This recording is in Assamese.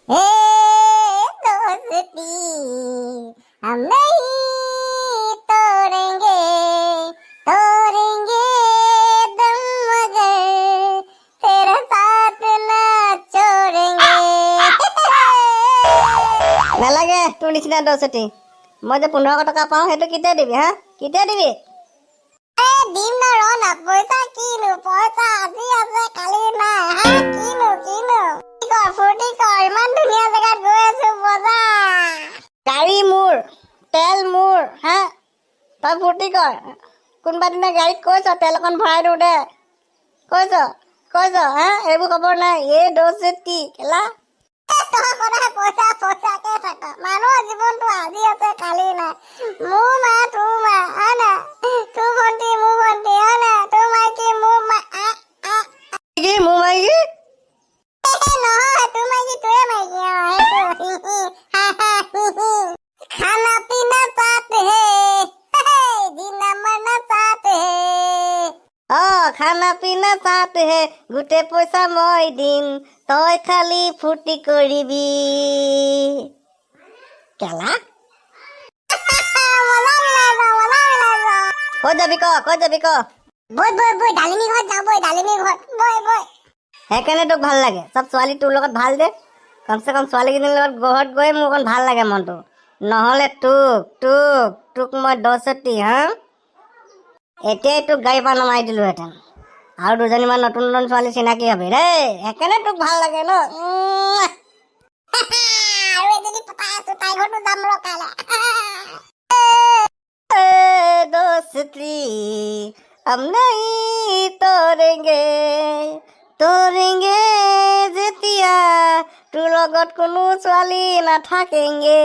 हे दोस्ती हम नहीं तोड़ेंगे तोड़ेंगे दम मगर तेरा साथ ना छोड़ेंगे। নালাগে তোৰ নিচিনা দোষটি মই যে 1500 টকা পাওঁ সেইটো কেতিয়া দিবি হা কেতিয়া দিবি দিম না ৰ না পইচা কিনো পইচা আজি আছে কালি নাই হা কিনো ফূৰ্তি কৰ ইমান ধুনীয়া জেগাত গৈ আছো বজা গাড়ী মোৰ তেল মোৰ হা তই ফূৰ্তি কৰ কোনোবা দিনা গাড়ীত কৈছ তেল অকণ ভৰাই দিওঁ দে কৈছ হা এইবোৰ খবৰ নাই এই দোষটি কেলা মানুহৰ জীৱনটো আজি আছে কালি নাই মোৰ মা তোৰ মা হয় না তোৰ ভণ্টি মোৰ ভণ্টি হয় না তোৰ মাইকী মোৰ মা মোৰ মাইকী নহয় তোৰ মাইকী তোৰে মাইকী খানা পিনা সাথ হে জিনা মৰনা সাথ হে খানা পিনা সাথ হে গোটেই পইচা মই দিম তই খালি ফূৰ্তি কৰিবি কেলা ক'ত যাবি ক বৈ ডালিমী ঘৰত যাওঁ ডালিমী ঘৰত বৈ সেইকাৰণে তোক ভাল লাগে চব ছোৱালী তোৰ লগত ভাল দে কমচে কম ছোৱালীজনীৰ লগত ঘৰত গৈ মোৰ অকণ ভাল লাগে মনটো নহ'লে তোক মই দোষটি হা এতিয়াই তোক গাড়ী পৰা নমাই দিলোহেঁতেন আৰু দুজনীমান নতুন ছোৱালী চিনাকি হবি দেই সেইকাৰণে তোক ভাল লাগে ন আৰু এজনী পতাই আছো তাই ঘৰতো যাম ৰ কাইলে दोस्ती हम नहीं तोड़ेंगे যেতিয়া তোৰ লগত কোনো ছোৱালী নাথাকেংগে